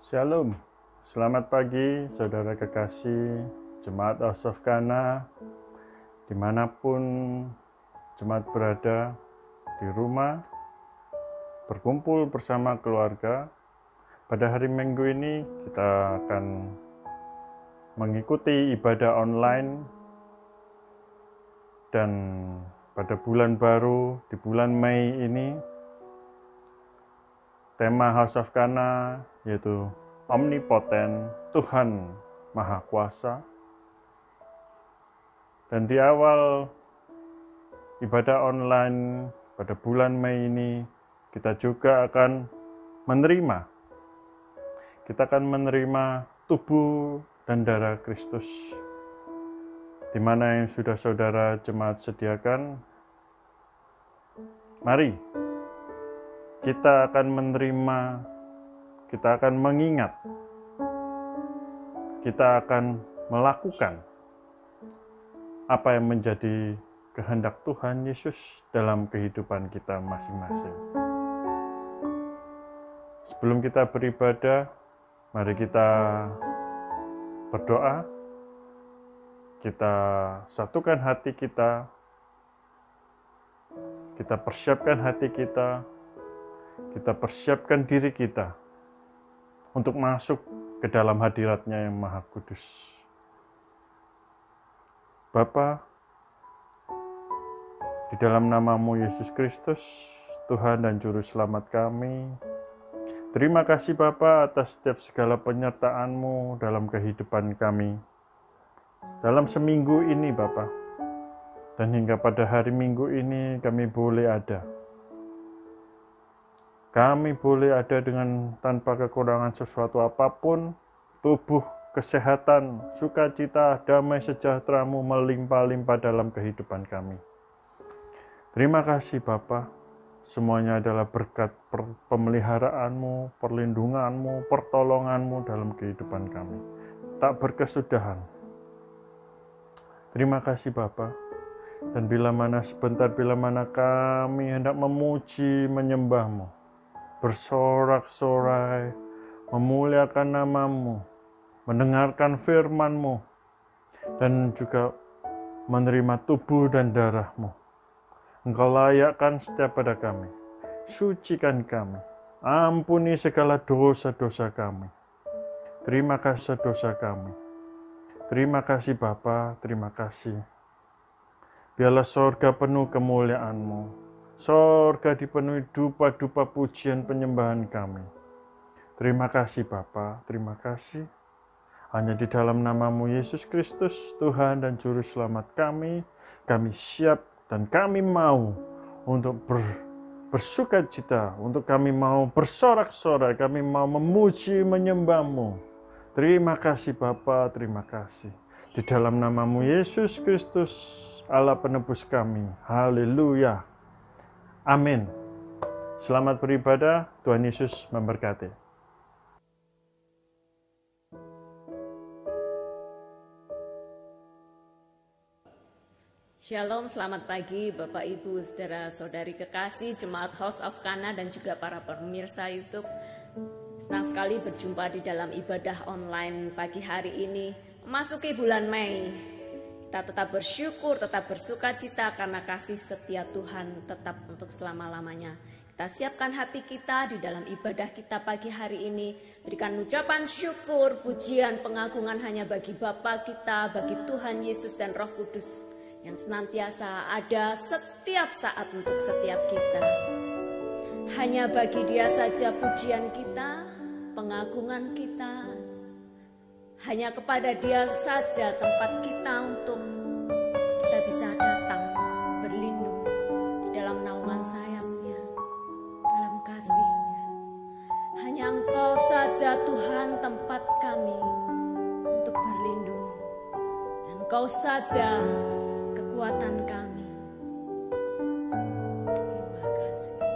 Shalom, selamat pagi saudara kekasih Jemaat House of Kana, dimanapun jemaat berada, di rumah, berkumpul bersama keluarga. Pada hari Minggu ini kita akan mengikuti ibadah online, dan pada bulan baru, di bulan Mei ini, tema House of Kana yaitu Omnipoten, Tuhan Maha Kuasa. Dan di awal ibadah online pada bulan Mei ini, kita juga akan menerima tubuh dan darah Kristus, di mana yang sudah saudara jemaat sediakan. Mari kita akan kita akan mengingat, kita akan melakukan apa yang menjadi kehendak Tuhan Yesus dalam kehidupan kita masing-masing. Sebelum kita beribadah, mari kita berdoa, kita satukan hati kita persiapkan hati kita persiapkan diri kita untuk masuk ke dalam hadirat-Nya yang Maha Kudus. Bapa, di dalam nama-Mu Yesus Kristus, Tuhan dan Juru Selamat kami, terima kasih Bapa atas setiap segala penyertaan-Mu dalam kehidupan kami. Dalam seminggu ini Bapa, dan hingga pada hari Minggu ini kami boleh ada. Kami boleh ada dengan tanpa kekurangan sesuatu apapun, tubuh, kesehatan, sukacita, damai sejahtera-Mu melimpah-limpah dalam kehidupan kami. Terima kasih Bapa, semuanya adalah berkat pemeliharaan-Mu, perlindungan-Mu, pertolongan-Mu dalam kehidupan kami. Tak berkesudahan. Terima kasih Bapa. Dan bila mana kami hendak memuji, menyembah-Mu, bersorak-sorai, memuliakan nama-Mu, mendengarkan firman-Mu, dan juga menerima tubuh dan darah-Mu. Engkau layakkan setiap pada kami, sucikan kami, ampuni segala dosa-dosa kami. Terima kasih dosa kami. Terima kasih Bapa, terima kasih. Biarlah sorga penuh kemuliaan-Mu. Sorga dipenuhi dupa-dupa pujian penyembahan kami. Terima kasih Bapa, terima kasih. Hanya di dalam nama-Mu Yesus Kristus, Tuhan dan Juru Selamat kami siap dan kami mau untuk bersukacita, untuk kami mau bersorak-sorai, kami mau memuji, menyembah-Mu. Terima kasih Bapa, terima kasih. Di dalam nama-Mu Yesus Kristus, Allah penebus kami. Haleluya. Amin. Selamat beribadah, Tuhan Yesus memberkati. Shalom, selamat pagi Bapak Ibu, Saudara-saudari kekasih Jemaat House of Kana dan juga para pemirsa YouTube. Senang sekali berjumpa di dalam ibadah online pagi hari ini, memasuki bulan Mei. Kita tetap bersyukur, tetap bersukacita karena kasih setia Tuhan tetap untuk selama-lamanya. Kita siapkan hati kita di dalam ibadah kita pagi hari ini. Berikan ucapan syukur, pujian, pengagungan hanya bagi Bapa kita, bagi Tuhan Yesus dan Roh Kudus yang senantiasa ada setiap saat untuk setiap kita. Hanya bagi Dia saja pujian kita, pengagungan kita. Hanya kepada Dia saja tempat kita untuk kita bisa datang, berlindung di dalam naungan sayap-Nya, dalam kasih-Nya. Hanya Engkau saja Tuhan tempat kami untuk berlindung. Dan Engkau saja kekuatan kami. Terima kasih.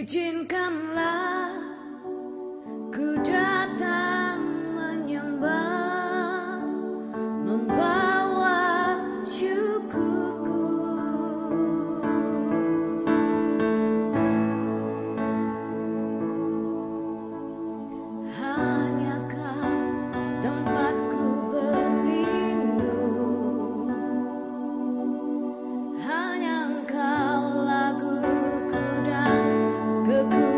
Izinkanlah ku datang menyembah, membawa syukurku. Hanya Kau tempatku berlindung, hanya Engkau laguku dan kekuatanku.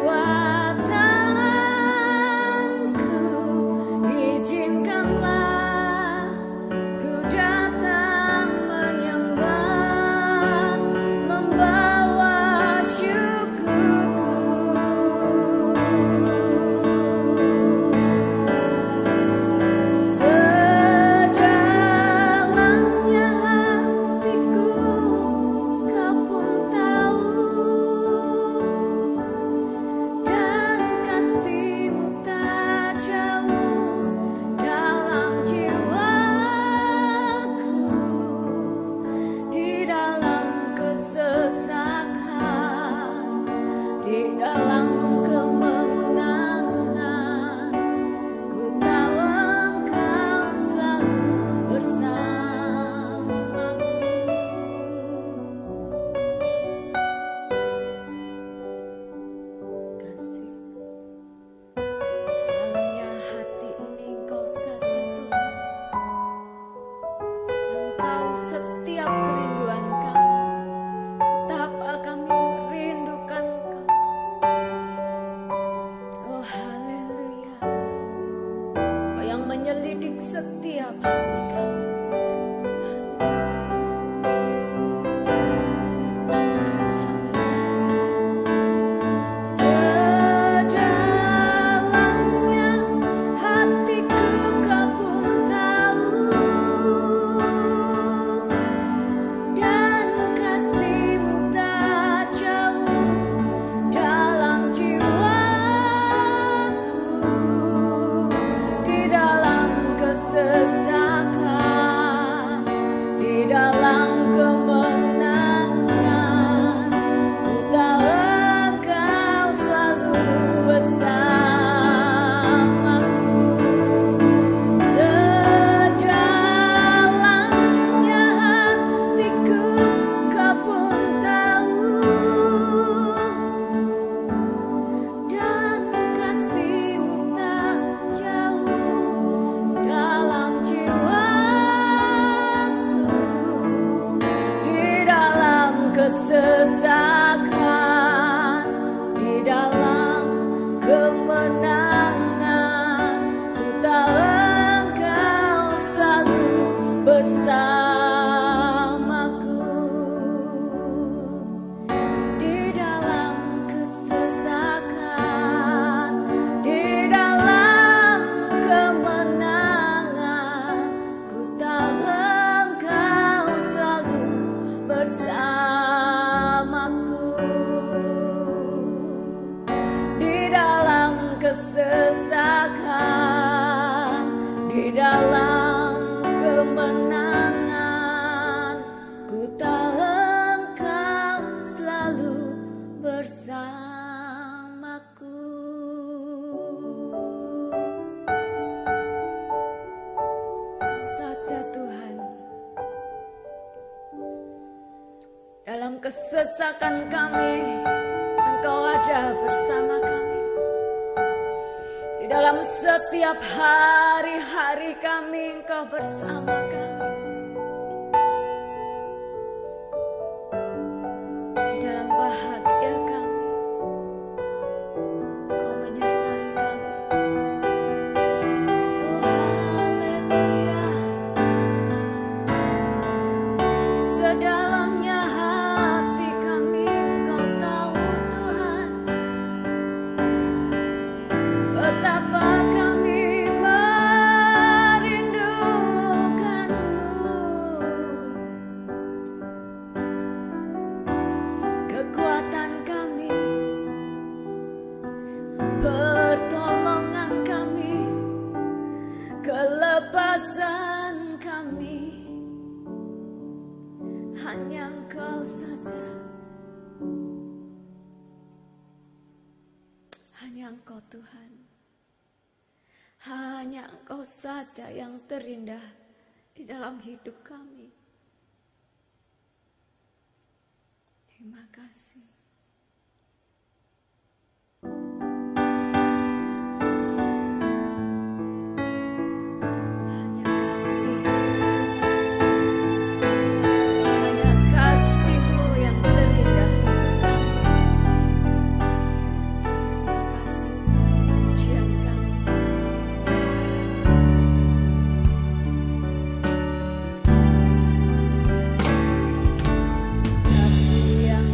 Izinkanlah ku datang menyembah, membawa syukurku. Sedalamnya hatiku Kau pun tahu, dan kasih-Mu tak jauh dalam jiwaku. Di dalam kesesakan, di dalam kemenangan, ku tahu Engkau selalu bersamaku. Kasih sedalamnya hati ini Engkau saja Tuhan, yang tahu setiap kerinduan kami, betapa kami merindukan Engkau. Oh haleluya, Kau yang menyelidik setiap hati kami. Sedalamnya hatiku Kau pun tahu, dan kasih-Mu tak jauh dalam jiwaku. Di dalam kesesakan, di dalam kemenangan, ku tahu Engkau selalu bersamaku. Sedalamnya hatiku Kau pun tahu, dan kasih-Mu tak jauh dalam jiwaku. Di dalam kesesakan, di dalam kemenangan, ku tahu Engkau selalu bersamaku. Di dalam kesesakan, di dalam kemenangan, ku tahu Engkau selalu bersamaku. Di dalam kesesakan, di dalam kemenangan, ku tahu Engkau selalu bersamaku. Kau saja Tuhan, dalam kesesakan kami Engkau ada bersama kami. Di dalam setiap hari-hari kami Engkau bersama kami. Di dalam bahagia kami Engkau menyertai kami. Oh haleluya. Sedalamnya hati kami Engkau tahu Tuhan, betapa kami merindukan-Mu. hanya Engkau Tuhan. Hanya Engkau saja yang terindah di dalam hidup kami. Terima kasih. Kasih yang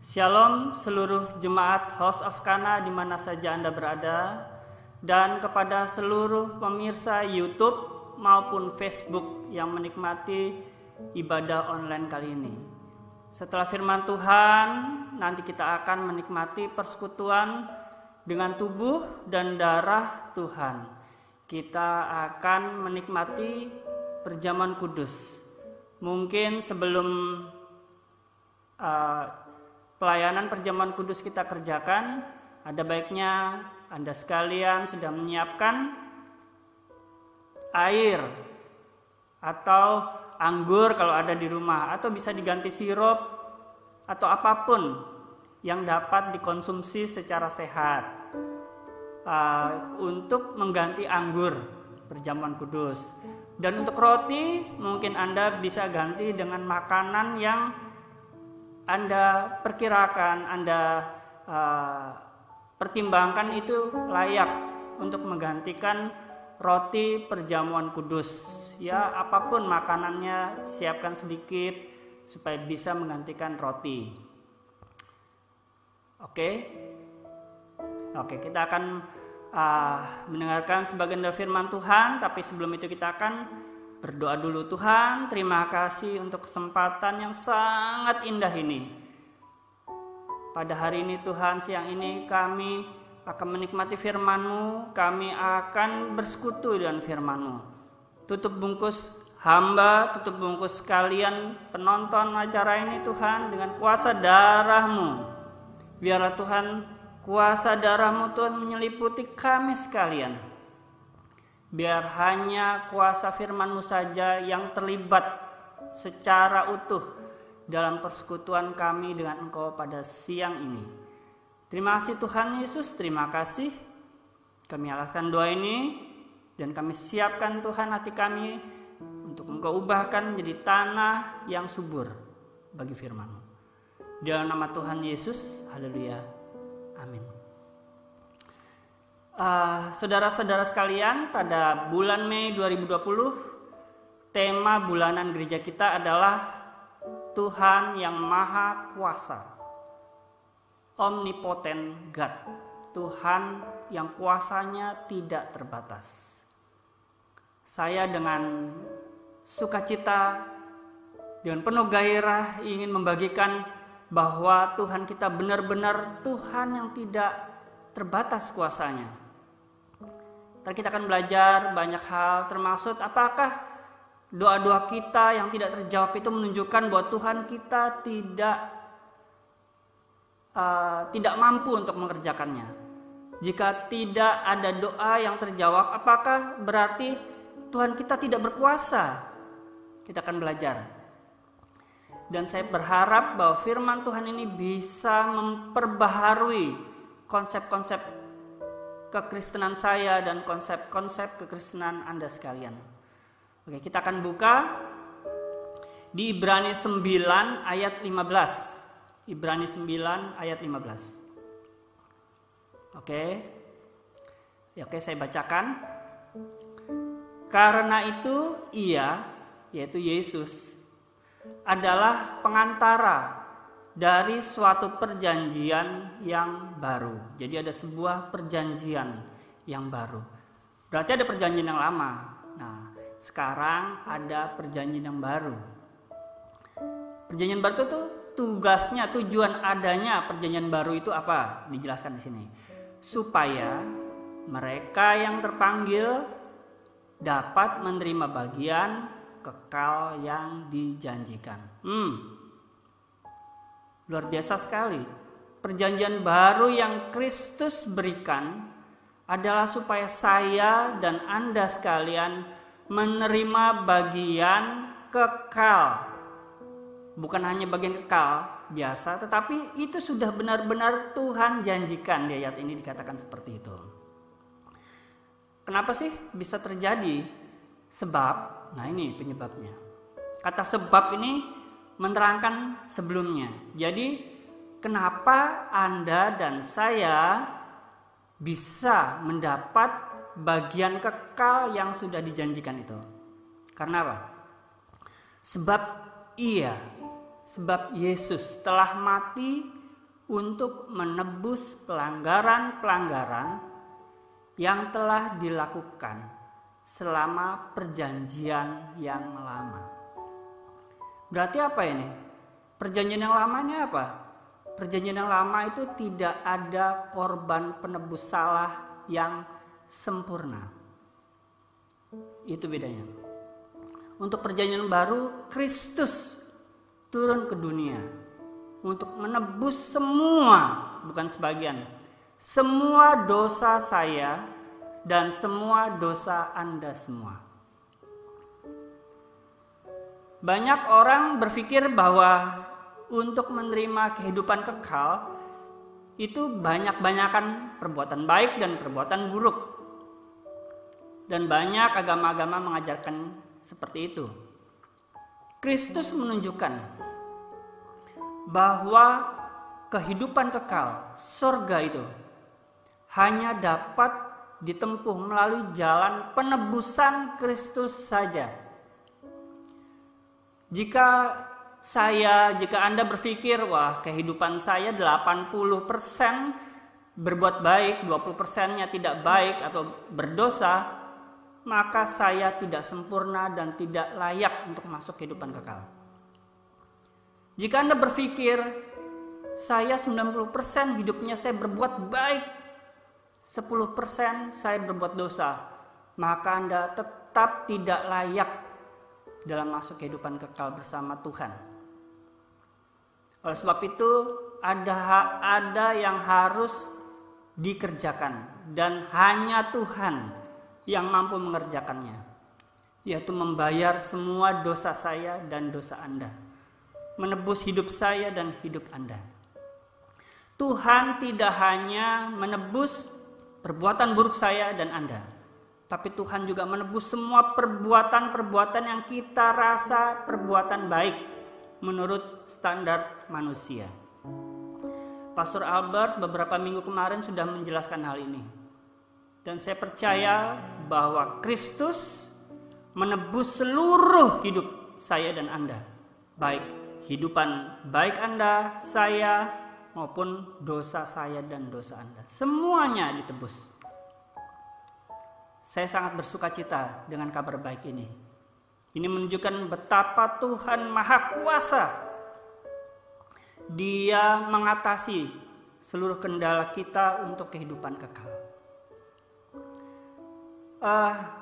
Shalom seluruh jemaat House of Kana di mana saja Anda berada, dan kepada seluruh pemirsa YouTube maupun Facebook yang menikmati ibadah online kali ini. Setelah firman Tuhan, nanti kita akan menikmati persekutuan dengan tubuh dan darah Tuhan. Kita akan menikmati perjamuan kudus. Mungkin sebelum pelayanan perjamuan kudus kita kerjakan, ada baiknya Anda sekalian sudah menyiapkan air atau anggur kalau ada di rumah, atau bisa diganti sirup atau apapun yang dapat dikonsumsi secara sehat untuk mengganti anggur perjamuan kudus. Dan untuk roti mungkin Anda bisa ganti dengan makanan yang Anda perkirakan, Anda pertimbangkan itu layak untuk menggantikan roti perjamuan kudus. Ya, apapun makanannya siapkan sedikit supaya bisa menggantikan roti. Oke, kita akan mendengarkan sebagian dari firman Tuhan, tapi sebelum itu kita akan berdoa dulu. Tuhan, terima kasih untuk kesempatan yang sangat indah ini. Pada hari ini Tuhan, siang ini kami akan menikmati firman-Mu, kami akan bersekutu dengan firman-Mu. Tutup bungkus hamba, tutup bungkus kalian penonton acara ini Tuhan dengan kuasa darah-Mu. Biarlah Tuhan, kuasa darah-Mu Tuhan menyeliputi kami sekalian. Biar hanya kuasa firman-Mu saja yang terlibat secara utuh dalam persekutuan kami dengan Engkau pada siang ini. Terima kasih Tuhan Yesus, terima kasih. Kami alaskan doa ini dan kami siapkan Tuhan hati kami untuk Engkau ubahkan menjadi tanah yang subur bagi firman-Mu. Dalam nama Tuhan Yesus, haleluya, amin. Saudara-saudara sekalian, pada bulan Mei 2020 tema bulanan gereja kita adalah Tuhan yang Maha Kuasa, Omnipotent God, Tuhan yang kuasanya tidak terbatas. Saya dengan sukacita, dengan penuh gairah ingin membagikan bahwa Tuhan kita benar-benar Tuhan yang tidak terbatas kuasanya. Ntar kita akan belajar banyak hal, termasuk apakah doa-doa kita yang tidak terjawab itu menunjukkan bahwa Tuhan kita tidak mampu untuk mengerjakannya. Jika tidak ada doa yang terjawab, apakah berarti Tuhan kita tidak berkuasa? Kita akan belajar. Dan saya berharap bahwa firman Tuhan ini bisa memperbaharui konsep-konsep kekristenan saya dan konsep-konsep kekristenan Anda sekalian. Oke, kita akan buka di Ibrani 9 ayat 15. Ibrani 9 ayat 15. Oke, saya bacakan. Karena itu ia, yaitu Yesus, adalah pengantara dari suatu perjanjian yang baru. Jadi ada sebuah perjanjian yang baru. Berarti ada perjanjian yang lama. Nah, sekarang ada perjanjian yang baru. Perjanjian baru itu tugasnya, tujuan adanya perjanjian baru itu apa? Dijelaskan di sini. Supaya mereka yang terpanggil dapat menerima bagian kekal yang dijanjikan. Luar biasa sekali. Perjanjian baru yang Kristus berikan adalah supaya saya dan Anda sekalian menerima bagian kekal. Bukan hanya bagian kekal biasa, tetapi itu sudah benar-benar Tuhan janjikan. Di ayat ini dikatakan seperti itu. Kenapa sih bisa terjadi? Sebab, nah ini penyebabnya. Kata sebab ini menerangkan sebelumnya. Jadi kenapa Anda dan saya bisa mendapat bagian kekal yang sudah dijanjikan itu? Karena apa? Sebab Yesus telah mati untuk menebus pelanggaran-pelanggaran yang telah dilakukan selama perjanjian yang lama. Berarti apa ini? Perjanjian yang lama ini apa? Perjanjian yang lama itu tidak ada korban penebus salah yang sempurna. Itu bedanya. Untuk perjanjian baru, Kristus turun ke dunia untuk menebus semua, bukan sebagian, semua dosa saya dan semua dosa Anda semua. Banyak orang berpikir bahwa untuk menerima kehidupan kekal itu banyak-banyakan perbuatan baik dan perbuatan buruk. Dan banyak agama-agama mengajarkan seperti itu. Kristus menunjukkan bahwa kehidupan kekal, surga itu hanya dapat ditempuh melalui jalan penebusan Kristus saja. Jika Anda berpikir, wah kehidupan saya 80% berbuat baik, 20%-nya tidak baik atau berdosa, maka saya tidak sempurna dan tidak layak untuk masuk kehidupan kekal. Jika Anda berpikir, saya 90% hidupnya saya berbuat baik, 10% saya berbuat dosa, maka Anda tetap tidak layak dalam masuk kehidupan kekal bersama Tuhan. Oleh sebab itu, ada yang harus dikerjakan dan hanya Tuhan yang mampu mengerjakannya, yaitu membayar semua dosa saya dan dosa Anda, menebus hidup saya dan hidup Anda. Tuhan tidak hanya menebus perbuatan buruk saya dan Anda, tapi Tuhan juga menebus semua perbuatan-perbuatan yang kita rasa perbuatan baik menurut standar manusia. Pastor Albert beberapa minggu kemarin sudah menjelaskan hal ini. Dan saya percaya bahwa Kristus menebus seluruh hidup saya dan Anda. Baik hidupan baik Anda, saya, maupun dosa saya dan dosa Anda. Semuanya ditebus. Saya sangat bersuka cita dengan kabar baik ini. Ini menunjukkan betapa Tuhan Maha Kuasa. Dia mengatasi seluruh kendala kita untuk kehidupan kekal.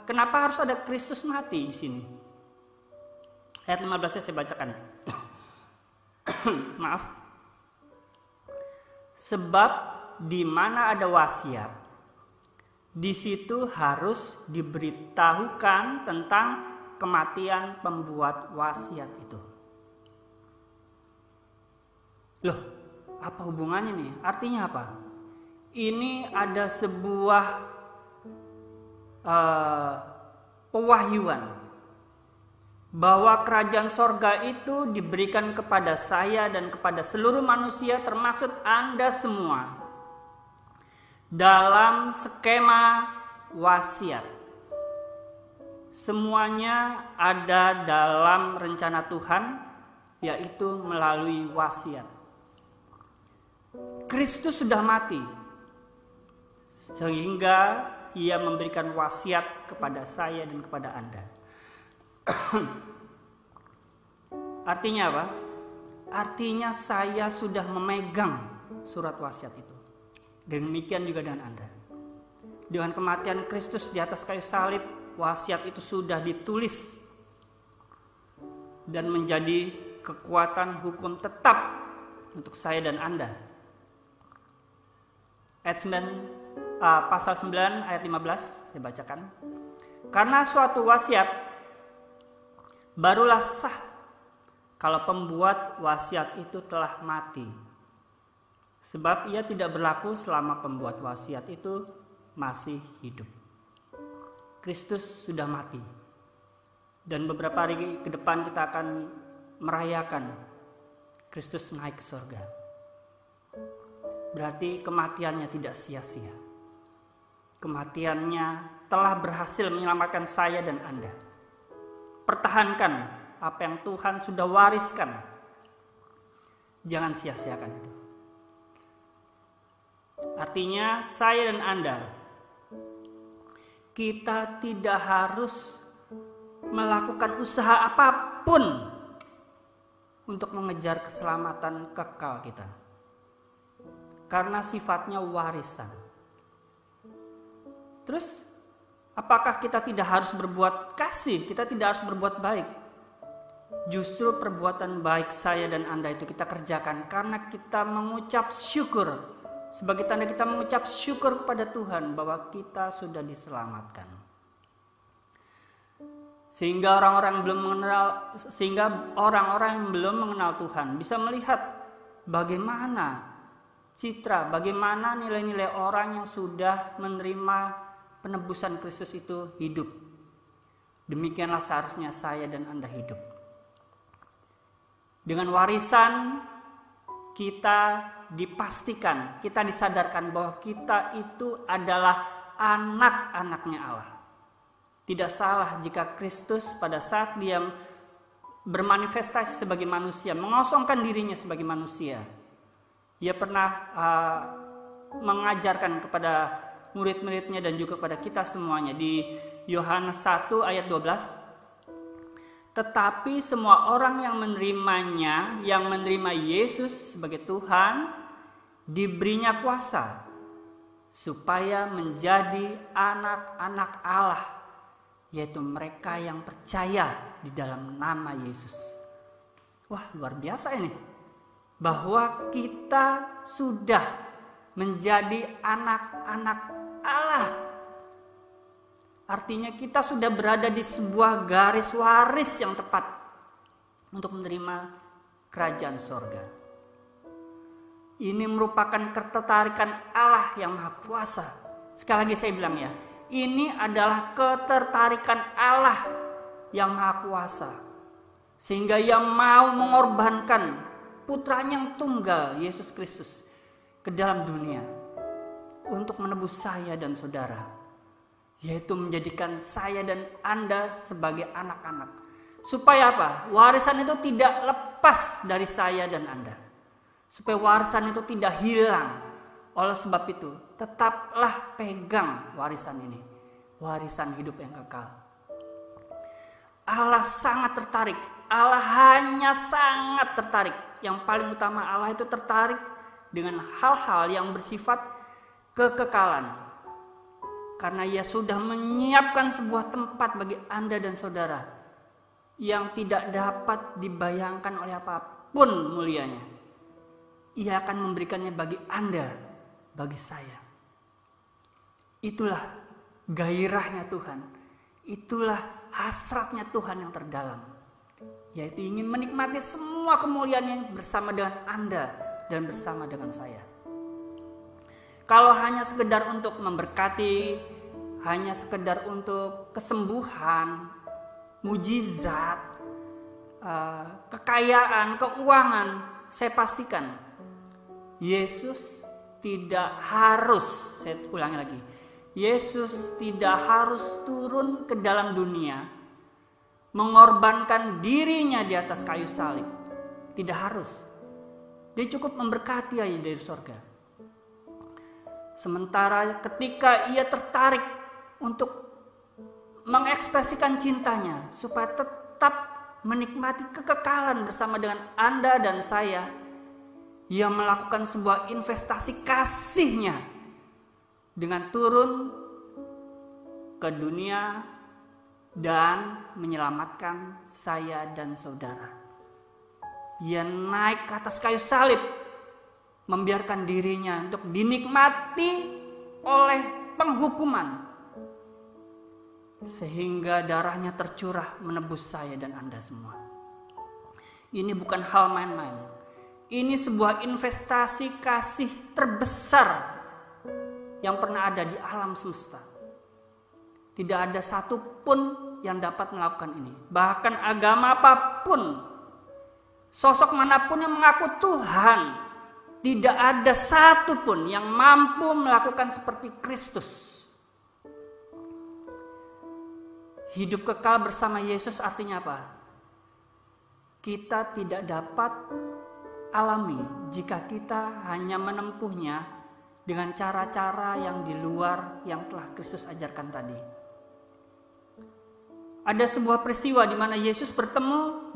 Kenapa harus ada Kristus mati di sini? Ayat 15 saya bacakan. Maaf. Sebab di mana ada wasiat, di situ harus diberitahukan tentang kematian pembuat wasiat itu. Loh, apa hubungannya nih? Artinya apa? Ini ada sebuah pewahyuan bahwa kerajaan sorga itu diberikan kepada saya dan kepada seluruh manusia, termasuk Anda semua, dalam skema wasiat. Semuanya ada dalam rencana Tuhan, yaitu melalui wasiat. Kristus sudah mati sehingga Ia memberikan wasiat kepada saya dan kepada Anda. Artinya apa? Artinya saya sudah memegang surat wasiat itu. Demikian juga dengan Anda. Dengan kematian Kristus di atas kayu salib, wasiat itu sudah ditulis dan menjadi kekuatan hukum tetap untuk saya dan Anda. Pasal 9 ayat 15 saya bacakan. Karena suatu wasiat barulah sah kalau pembuat wasiat itu telah mati. Sebab ia tidak berlaku selama pembuat wasiat itu masih hidup. Kristus sudah mati. Dan beberapa hari ke depan kita akan merayakan Kristus naik ke surga. Berarti kematiannya tidak sia-sia. Kematiannya telah berhasil menyelamatkan saya dan Anda. Pertahankan apa yang Tuhan sudah wariskan. Jangan sia-siakan itu. Artinya saya dan Anda, kita tidak harus melakukan usaha apapun untuk mengejar keselamatan kekal kita. Karena sifatnya warisan. Terus, apakah kita tidak harus berbuat kasih? Kita tidak harus berbuat baik? Justru perbuatan baik saya dan Anda itu kita kerjakan karena kita mengucap syukur. Sebagai tanda kita mengucap syukur kepada Tuhan bahwa kita sudah diselamatkan. Sehingga orang-orang yang belum mengenal Tuhan bisa melihat bagaimana citra, bagaimana nilai-nilai orang yang sudah menerima penebusan Kristus itu hidup. Demikianlah seharusnya saya dan Anda hidup. Dengan warisan kita dipastikan, kita disadarkan bahwa kita itu adalah anak-anaknya Allah. Tidak salah jika Kristus pada saat dia bermanifestasi sebagai manusia, mengosongkan dirinya sebagai manusia, ia pernah mengajarkan kepada murid-muridnya dan juga kepada kita semuanya di Yohanes 1 ayat 12. Tetapi semua orang yang menerimanya, yang menerima Yesus sebagai Tuhan, diberinya kuasa supaya menjadi anak-anak Allah, yaitu mereka yang percaya di dalam nama Yesus. Wah, luar biasa ini. Bahwa kita sudah menjadi anak-anak Allah. Artinya kita sudah berada di sebuah garis waris yang tepat untuk menerima kerajaan sorga. Ini merupakan ketertarikan Allah yang Maha Kuasa. Sekali lagi saya bilang ya, ini adalah ketertarikan Allah yang Maha Kuasa. Sehingga ia mau mengorbankan putranya yang tunggal, Yesus Kristus, ke dalam dunia untuk menebus saya dan saudara. Yaitu menjadikan saya dan Anda sebagai anak-anak. Supaya apa? Warisan itu tidak lepas dari saya dan Anda. Supaya warisan itu tidak hilang. Oleh sebab itu, tetaplah pegang warisan ini. Warisan hidup yang kekal. Allah sangat tertarik. Allah hanya sangat tertarik. Yang paling utama, Allah itu tertarik dengan hal-hal yang bersifat kekekalan. Karena ia sudah menyiapkan sebuah tempat bagi Anda dan saudara yang tidak dapat dibayangkan oleh apapun mulianya. Ia akan memberikannya bagi Anda, bagi saya. Itulah gairahnya Tuhan. Itulah hasratnya Tuhan yang terdalam. Yaitu ingin menikmati semua kemuliaannya bersama dengan Anda dan bersama dengan saya. Kalau hanya sekedar untuk memberkati, hanya sekedar untuk kesembuhan, mujizat, kekayaan, keuangan, saya pastikan Yesus tidak harus, saya ulangi lagi, Yesus tidak harus turun ke dalam dunia mengorbankan dirinya di atas kayu salib. Tidak harus. Dia cukup memberkati aja dari surga. Sementara ketika ia tertarik untuk mengekspresikan cintanya supaya tetap menikmati kekekalan bersama dengan Anda dan saya, ia melakukan sebuah investasi kasihnya dengan turun ke dunia dan menyelamatkan saya dan saudara. Ia naik ke atas kayu salib, membiarkan dirinya untuk dinikmati oleh penghukuman, sehingga darahnya tercurah menebus saya dan Anda semua. Ini bukan hal main-main. Ini sebuah investasi kasih terbesar yang pernah ada di alam semesta. Tidak ada satupun yang dapat melakukan ini. Bahkan agama apapun, sosok manapun yang mengaku Tuhan, tidak ada satupun yang mampu melakukan seperti Kristus. Hidup kekal bersama Yesus artinya apa? Kita tidak dapat alami jika kita hanya menempuhnya dengan cara-cara yang di luar yang telah Kristus ajarkan tadi. Ada sebuah peristiwa di mana Yesus bertemu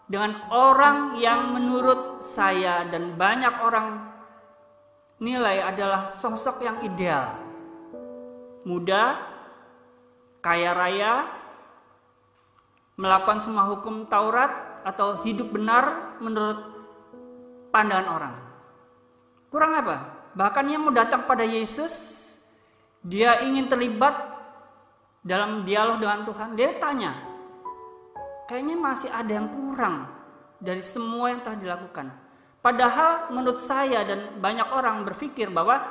dengan orang yang menurut saya dan banyak orang nilai adalah sosok yang ideal. Muda, kaya raya, melakukan semua hukum Taurat atau hidup benar menurut pandangan orang. Kurang apa? Bahkan ia mau datang pada Yesus, dia ingin terlibat dalam dialog dengan Tuhan. Dia tanya, kayaknya masih ada yang kurang dari semua yang telah dilakukan. Padahal menurut saya dan banyak orang berpikir bahwa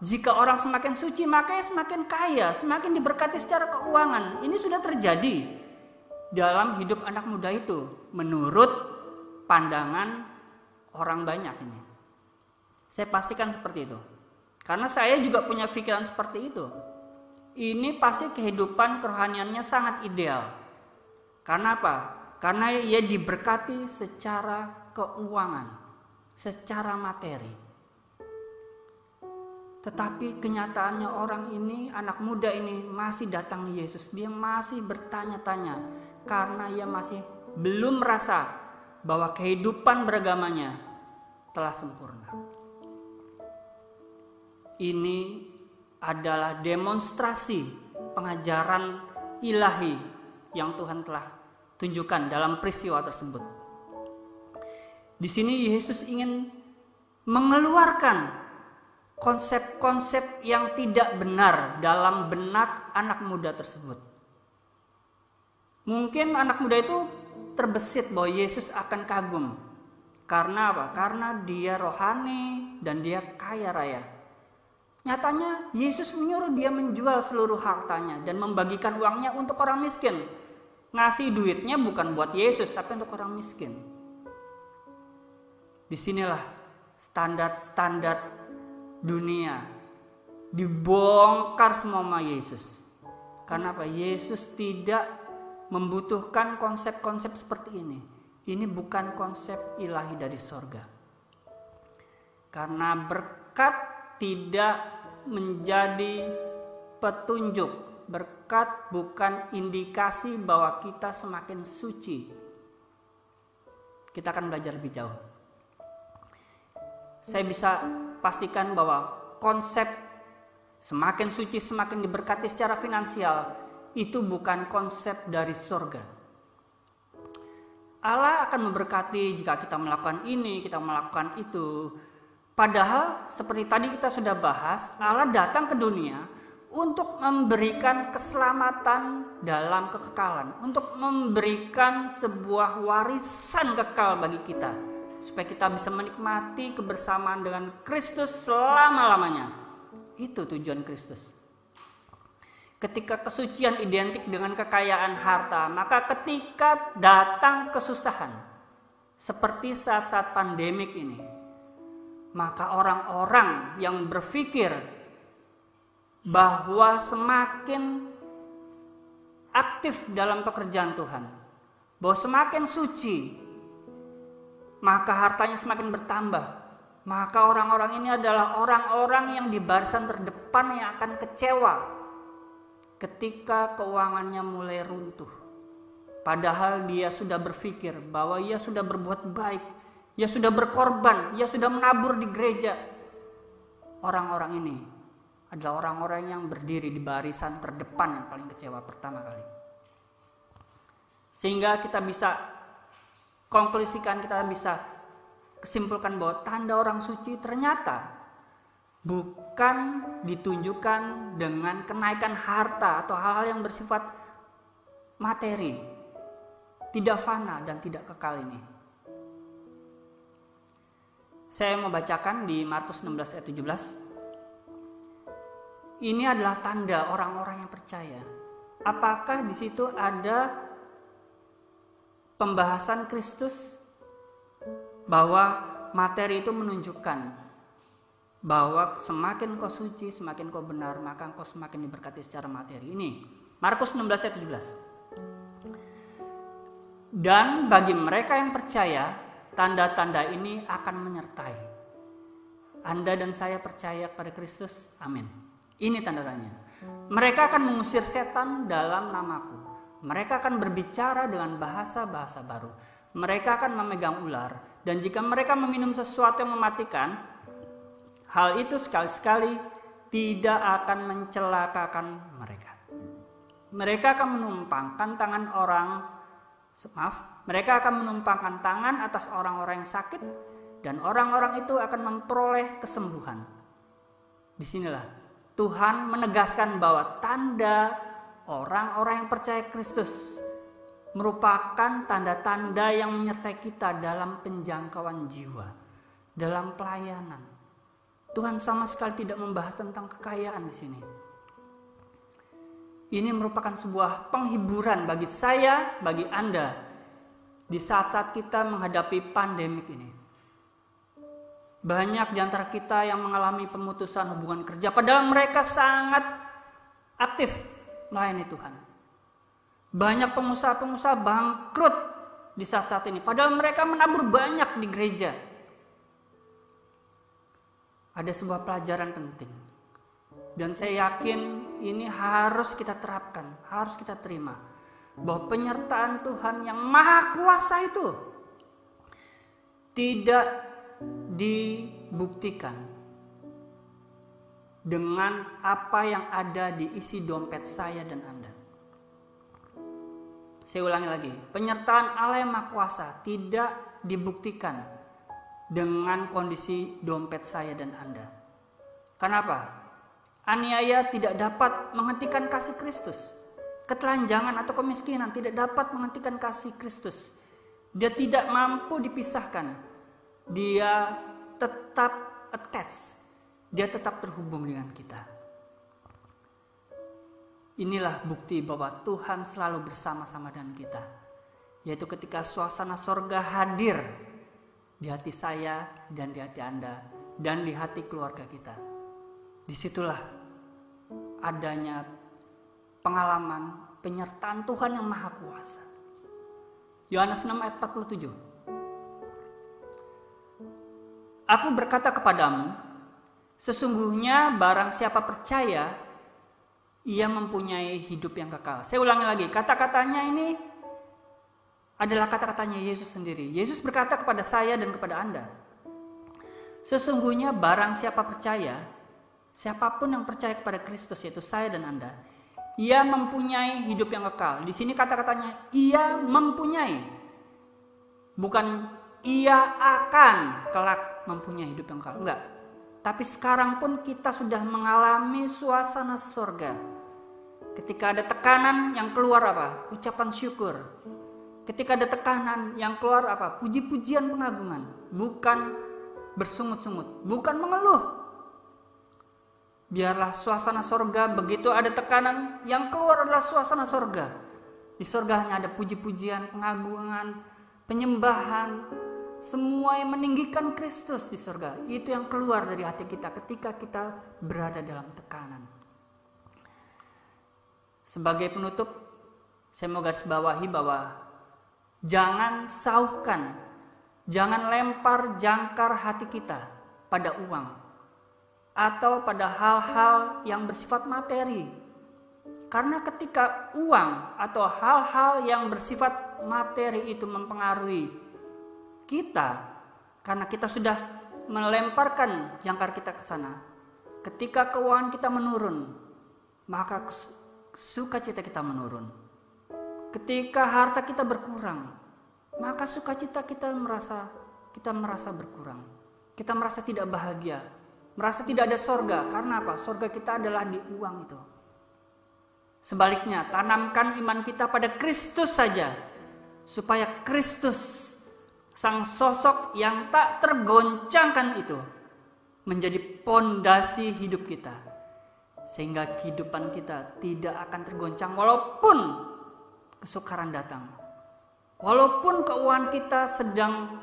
jika orang semakin suci, makanya semakin kaya, semakin diberkati secara keuangan. Ini sudah terjadi dalam hidup anak muda itu, menurut pandangan orang banyak ini. Saya pastikan seperti itu. Karena saya juga punya pikiran seperti itu. Ini pasti kehidupan kerohaniannya sangat ideal. Karena apa? Karena ia diberkati secara keuangan, secara materi. Tetapi kenyataannya orang ini, anak muda ini masih datang ke Yesus. Dia masih bertanya-tanya karena ia masih belum merasa bahwa kehidupan beragamanya telah sempurna. Ini adalah demonstrasi pengajaran ilahi yang Tuhan telah tunjukkan dalam peristiwa tersebut. Di sini Yesus ingin mengeluarkan konsep-konsep yang tidak benar dalam benak anak muda tersebut. Mungkin anak muda itu terbesit bahwa Yesus akan kagum. Karena apa? Karena dia rohani dan dia kaya raya. Nyatanya Yesus menyuruh dia menjual seluruh hartanya dan membagikan uangnya untuk orang miskin. Ngasih duitnya bukan buat Yesus tapi untuk orang miskin. Disinilah standar-standar dunia dibongkar semua sama Yesus. Karena apa? Yesus tidak membutuhkan konsep-konsep seperti ini. Ini bukan konsep ilahi dari sorga. Karena berkat tidak menjadi petunjuk, berkat bukan indikasi bahwa kita semakin suci. Kita akan belajar lebih jauh. Saya bisa pastikan bahwa konsep semakin suci, semakin diberkati secara finansial itu bukan konsep dari surga. Allah akan memberkati jika kita melakukan ini, kita melakukan itu. Padahal seperti tadi kita sudah bahas, Allah datang ke dunia untuk memberikan keselamatan dalam kekekalan, untuk memberikan sebuah warisan kekal bagi kita, supaya kita bisa menikmati kebersamaan dengan Kristus selama-lamanya. Itu tujuan Kristus. Ketika kesucian identik dengan kekayaan harta, maka ketika datang kesusahan, seperti saat-saat pandemik ini, maka orang-orang yang berpikir bahwa semakin aktif dalam pekerjaan Tuhan, bahwa semakin suci, maka hartanya semakin bertambah, maka orang-orang ini adalah orang-orang yang di barisan terdepan yang akan kecewa ketika keuangannya mulai runtuh. Padahal dia sudah berpikir bahwa ia sudah berbuat baik, ia sudah berkorban, ia sudah menabur di gereja. Orang-orang ini adalah orang-orang yang berdiri di barisan terdepan yang paling kecewa pertama kali. Sehingga kita bisa konklusikan, kita bisa kesimpulkan bahwa tanda orang suci ternyata bukan ditunjukkan dengan kenaikan harta atau hal-hal yang bersifat materi, tidak fana dan tidak kekal ini. Saya mau bacakan di Markus 16 ayat 17. Ini adalah tanda orang-orang yang percaya. Apakah di situ ada pembahasan Kristus bahwa materi itu menunjukkan bahwa semakin kau suci, semakin kau benar, maka kau semakin diberkati secara materi. Ini Markus 16 ayat 17. Dan bagi mereka yang percaya, tanda-tanda ini akan menyertai. Anda dan saya percaya pada Kristus? Amin. Ini tanda tanya. Mereka akan mengusir setan dalam namaku. Mereka akan berbicara dengan bahasa-bahasa baru. Mereka akan memegang ular. Dan jika mereka meminum sesuatu yang mematikan, hal itu sekali-sekali tidak akan mencelakakan mereka. Mereka akan menumpangkan tangan atas orang-orang yang sakit, dan orang-orang itu akan memperoleh kesembuhan. Disinilah Tuhan menegaskan bahwa tanda orang-orang yang percaya Kristus merupakan tanda-tanda yang menyertai kita dalam penjangkauan jiwa, dalam pelayanan. Tuhan sama sekali tidak membahas tentang kekayaan di sini. Ini merupakan sebuah penghiburan bagi saya, bagi Anda di saat-saat kita menghadapi pandemik ini. Banyak di antara kita yang mengalami pemutusan hubungan kerja, padahal mereka sangat aktif melayani Tuhan. Banyak pengusaha-pengusaha bangkrut di saat-saat ini, padahal mereka menabur banyak di gereja. Ada sebuah pelajaran penting, dan saya yakin ini harus kita terapkan, harus kita terima, bahwa penyertaan Tuhan yang maha kuasa itu tidak dibuktikan dengan apa yang ada di isi dompet saya dan Anda. Saya ulangi lagi, penyertaan Allah yang maha kuasa tidak dibuktikan dengan kondisi dompet saya dan Anda. Kenapa? Aniaya tidak dapat menghentikan kasih Kristus. Ketelanjangan atau kemiskinan tidak dapat menghentikan kasih Kristus. Dia tidak mampu dipisahkan. Dia tetap attached. Dia tetap terhubung dengan kita. Inilah bukti bahwa Tuhan selalu bersama-sama dengan kita. Yaitu ketika suasana sorga hadir di hati saya dan di hati Anda dan di hati keluarga kita. Disitulah adanya pengalaman penyertaan Tuhan yang maha kuasa. Yohanes 6 ayat 47. Aku berkata kepadamu, sesungguhnya barang siapa percaya, ia mempunyai hidup yang kekal. Saya ulangi lagi, kata-katanya ini adalah kata-katanya Yesus sendiri. Yesus berkata kepada saya dan kepada Anda, sesungguhnya barang siapa percaya, siapapun yang percaya kepada Kristus, yaitu saya dan Anda, ia mempunyai hidup yang kekal. Di sini kata-katanya ia mempunyai, bukan ia akan kelak mempunyai hidup yang kekal. Enggak. Tapi sekarang pun kita sudah mengalami suasana surga. Ketika ada tekanan, yang keluar apa? Ucapan syukur. Ketika ada tekanan, yang keluar apa? Puji-pujian pengagungan. Bukan bersungut-sungut, bukan mengeluh. Biarlah suasana surga, begitu ada tekanan, yang keluar adalah suasana surga. Di surga hanya ada puji-pujian, pengagungan, penyembahan, semua yang meninggikan Kristus di surga. Itu yang keluar dari hati kita ketika kita berada dalam tekanan. Sebagai penutup, saya mau garis bawahi bahwa jangan sauhkan, jangan lempar jangkar hati kita pada uang atau pada hal-hal yang bersifat materi. Karena ketika uang atau hal-hal yang bersifat materi itu mempengaruhi kita, karena kita sudah melemparkan jangkar kita ke sana, ketika keuangan kita menurun, maka sukacita kita menurun. Ketika harta kita berkurang, maka sukacita kita merasa berkurang. Kita merasa tidak bahagia, merasa tidak ada sorga. Karena apa? Sorga kita adalah di uang itu. Sebaliknya, tanamkan iman kita pada Kristus saja, supaya Kristus, sang sosok yang tak tergoncangkan itu, menjadi pondasi hidup kita. Sehingga kehidupan kita tidak akan tergoncang walaupun kesukaran datang. Walaupun keuangan kita sedang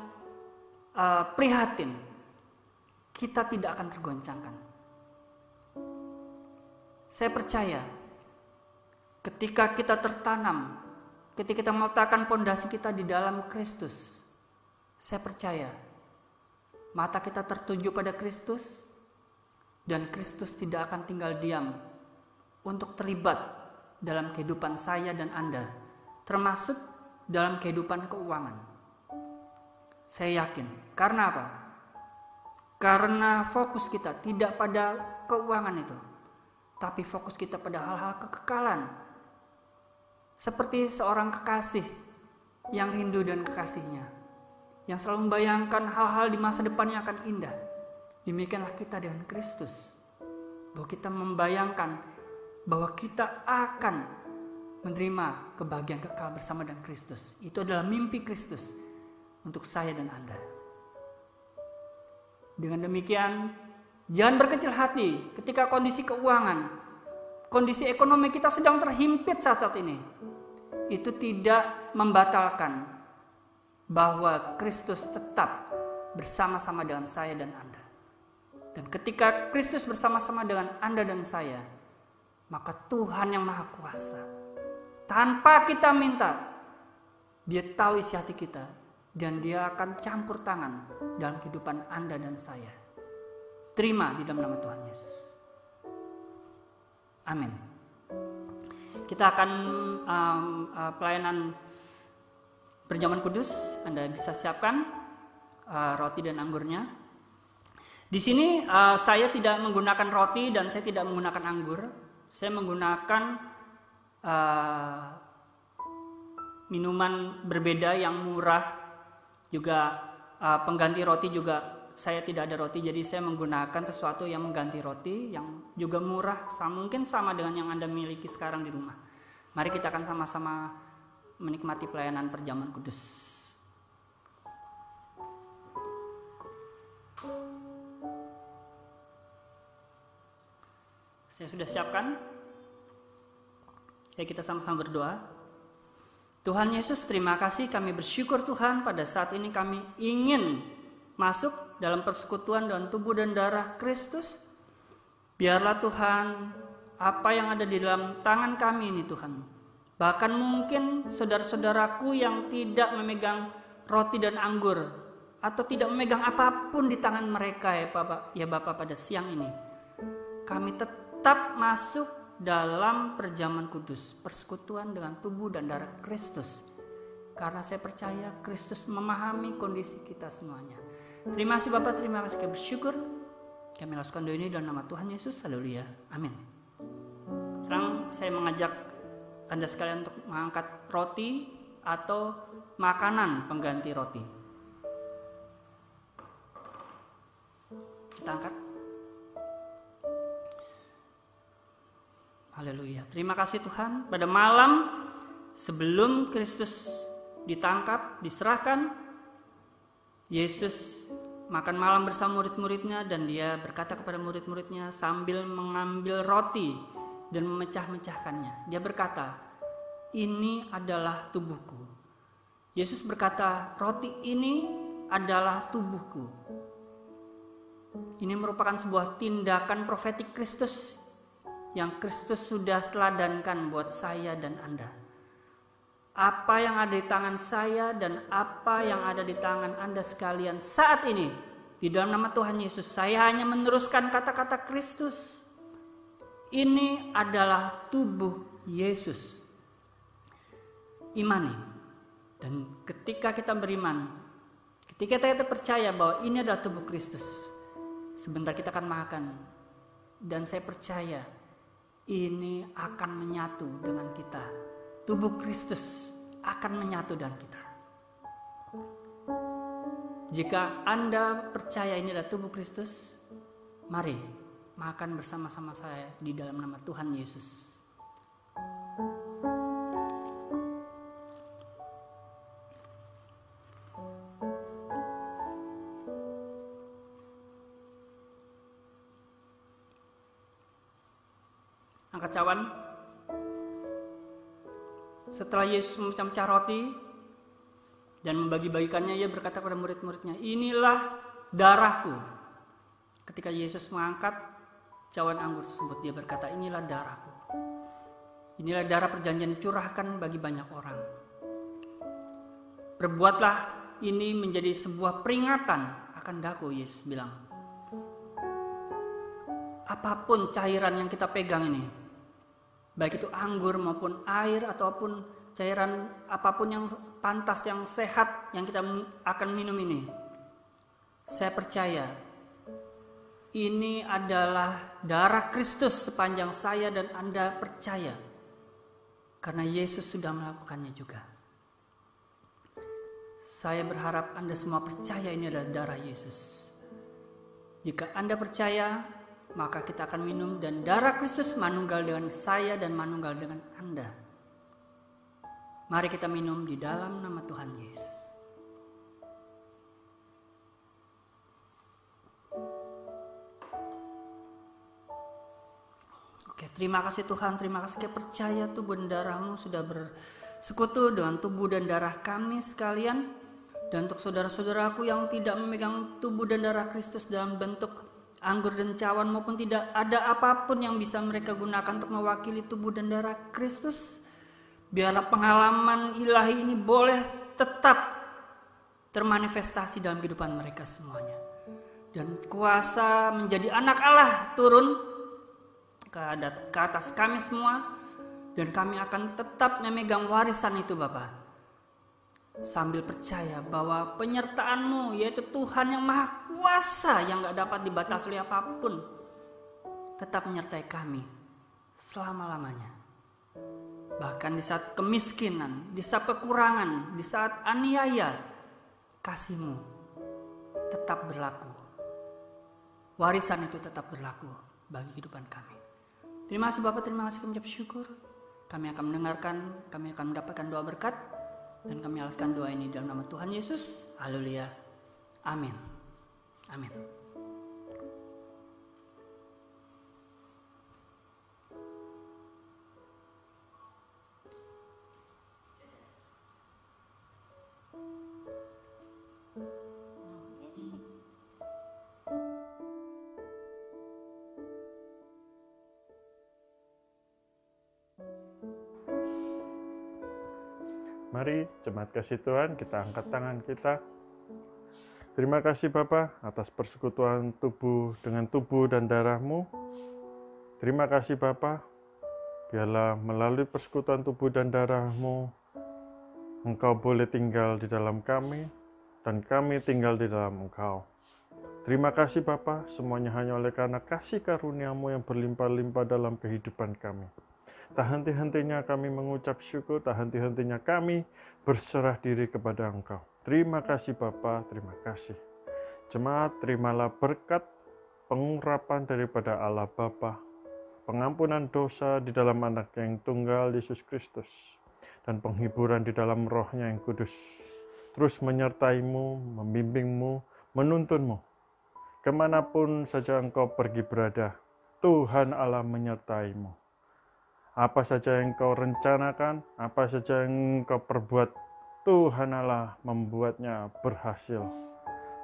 prihatin, kita tidak akan tergoncangkan. Saya percaya ketika kita tertanam, ketika kita meletakkan pondasi kita di dalam Kristus, saya percaya mata kita tertuju pada Kristus, dan Kristus tidak akan tinggal diam untuk terlibat dalam kehidupan saya dan Anda, termasuk dalam kehidupan keuangan. Saya yakin. Karena apa? Karena fokus kita tidak pada keuangan itu, tapi fokus kita pada hal-hal kekekalan. Seperti seorang kekasih yang rindu dan kekasihnya, yang selalu membayangkan hal-hal di masa depan yang akan indah. Demikianlah kita dengan Kristus, bahwa kita membayangkan bahwa kita akan menerima kebahagiaan kekal bersama dengan Kristus. Itu adalah mimpi Kristus untuk saya dan Anda. Dengan demikian, jangan berkecil hati ketika kondisi keuangan, kondisi ekonomi kita sedang terhimpit saat-saat ini. Itu tidak membatalkan bahwa Kristus tetap bersama-sama dengan saya dan Anda. Dan ketika Kristus bersama-sama dengan Anda dan saya, maka Tuhan yang Maha Kuasa, tanpa kita minta, Dia tahu isi hati kita, dan Dia akan campur tangan dalam kehidupan Anda dan saya. Terima di dalam nama Tuhan Yesus. Amin. Kita akan pelayanan perjamuan kudus. Anda bisa siapkan roti dan anggurnya. Di sini saya tidak menggunakan roti dan saya tidak menggunakan anggur. Saya menggunakan minuman berbeda yang murah. Juga pengganti roti juga saya tidak ada roti, jadi saya menggunakan sesuatu yang mengganti roti yang juga murah, mungkin sama dengan yang Anda miliki sekarang di rumah. Mari kita akan sama-sama menikmati pelayanan perjamuan kudus. Saya sudah siapkan. Ya, kita sama-sama berdoa. Tuhan Yesus, terima kasih, kami bersyukur Tuhan pada saat ini kami ingin masuk dalam persekutuan dengan tubuh dan darah Kristus. Biarlah Tuhan, apa yang ada di dalam tangan kami ini Tuhan, bahkan mungkin saudara-saudaraku yang tidak memegang roti dan anggur atau tidak memegang apapun di tangan mereka ya Bapak pada siang ini, kami tetap masuk dalam perjamuan kudus, persekutuan dengan tubuh dan darah Kristus. Karena saya percaya Kristus memahami kondisi kita semuanya. Terima kasih Bapak, terima kasih, kami bersyukur. Kami lakukan doa ini dalam nama Tuhan Yesus. Haleluya. Amin. Sekarang saya mengajak Anda sekalian untuk mengangkat roti atau makanan pengganti roti. Kita angkat. Haleluya. Terima kasih Tuhan. Pada malam sebelum Kristus ditangkap, diserahkan, Yesus makan malam bersama murid-muridnya, dan Dia berkata kepada murid-muridnya sambil mengambil roti dan memecah-mecahkannya. Dia berkata, "Ini adalah tubuhku." Yesus berkata, "Roti ini adalah tubuhku." Ini merupakan sebuah tindakan profetik Kristus yang Kristus sudah teladankan buat saya dan Anda. Apa yang ada di tangan saya dan apa yang ada di tangan Anda sekalian saat ini, di dalam nama Tuhan Yesus, saya hanya meneruskan kata-kata Kristus. Ini adalah tubuh Yesus. Imani. Dan ketika kita beriman, ketika kita percaya bahwa ini adalah tubuh Kristus, sebentar kita akan makan. Dan saya percaya ini akan menyatu dengan kita. Tubuh Kristus akan menyatu dengan kita. Jika Anda percaya ini adalah tubuh Kristus, mari makan bersama-sama saya di dalam nama Tuhan Yesus. Angkat cawan. Setelah Yesus memecah-mecah roti dan membagi-bagikannya, Ia berkata kepada murid-muridnya, "Inilah darahku." Ketika Yesus mengangkat cawan anggur tersebut, Dia berkata, "Inilah darahku. Inilah darah perjanjian dicurahkan bagi banyak orang. Perbuatlah ini menjadi sebuah peringatan akan daku. Yesus bilang, apapun cairan yang kita pegang ini, baik itu anggur maupun air ataupun cairan apapun yang pantas, yang sehat yang kita akan minum ini, saya percaya ini adalah darah Kristus sepanjang saya dan Anda percaya. Karena Yesus sudah melakukannya juga. Saya berharap Anda semua percaya ini adalah darah Yesus. Jika Anda percaya, maka kita akan minum dan darah Kristus manunggal dengan saya dan manunggal dengan Anda. Mari kita minum di dalam nama Tuhan Yesus. Oke, terima kasih Tuhan, terima kasih kita percaya tubuh dan darah-Mu sudah bersekutu dengan tubuh dan darah kami sekalian. Dan untuk saudara-saudaraku yang tidak memegang tubuh dan darah Kristus dalam bentuk anggur dan cawan maupun tidak ada apapun yang bisa mereka gunakan untuk mewakili tubuh dan darah Kristus, biarlah pengalaman ilahi ini boleh tetap termanifestasi dalam kehidupan mereka semuanya. Dan kuasa menjadi anak Allah turun ke atas kami semua, dan kami akan tetap memegang warisan itu Bapa, sambil percaya bahwa penyertaan-Mu, yaitu Tuhan yang maha kuasa yang gak dapat dibatasi oleh apapun, tetap menyertai kami selama-lamanya. Bahkan di saat kemiskinan, di saat kekurangan, di saat aniaya, kasih-Mu tetap berlaku. Warisan itu tetap berlaku bagi kehidupan kami. Terima kasih Bapak, terima kasih, kami ucap syukur. Kami akan mendengarkan, kami akan mendapatkan doa berkat, dan kami alaskan doa ini dalam nama Tuhan Yesus. Haleluya. Amin. Amin. Mari jemaat kasih Tuhan, kita angkat tangan kita. Terima kasih Bapa atas persekutuan tubuh dengan tubuh dan darah-Mu. Terima kasih Bapa, biarlah melalui persekutuan tubuh dan darah-Mu, Engkau boleh tinggal di dalam kami, dan kami tinggal di dalam Engkau. Terima kasih Bapa, semuanya hanya oleh karena kasih karunia-Mu yang berlimpah-limpah dalam kehidupan kami. Tak henti-hentinya kami mengucap syukur, tak henti-hentinya kami berserah diri kepada Engkau. Terima kasih Bapa, terima kasih. Jemaat, terimalah berkat pengurapan daripada Allah Bapa, pengampunan dosa di dalam Anak yang tunggal Yesus Kristus, dan penghiburan di dalam Roh-Nya yang kudus. Terus menyertai-Mu, membimbing-Mu, menuntunmu. Kemanapun saja Engkau pergi berada, Tuhan Allah menyertai-Mu. Apa saja yang Kau rencanakan, apa saja yang Kau perbuat, Tuhan Allah membuatnya berhasil.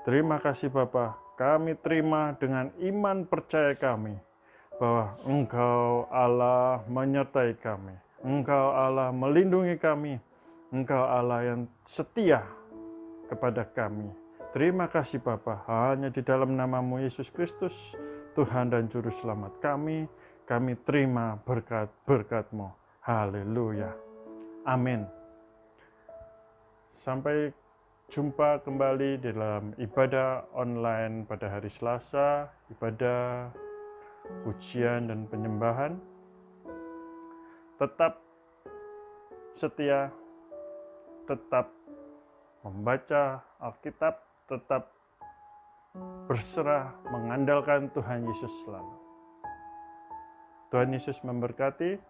Terima kasih Bapa, kami terima dengan iman percaya kami, bahwa Engkau Allah menyertai kami, Engkau Allah melindungi kami, Engkau Allah yang setia kepada kami. Terima kasih Bapa, hanya di dalam nama-Mu Yesus Kristus, Tuhan dan Juru Selamat kami terima berkat-berkat-Mu. Haleluya. Amin. Sampai jumpa kembali dalam ibadah online pada hari Selasa, ibadah pujian dan penyembahan. Tetap setia, tetap membaca Alkitab, tetap berserah mengandalkan Tuhan Yesus selalu. Tuhan Yesus memberkati.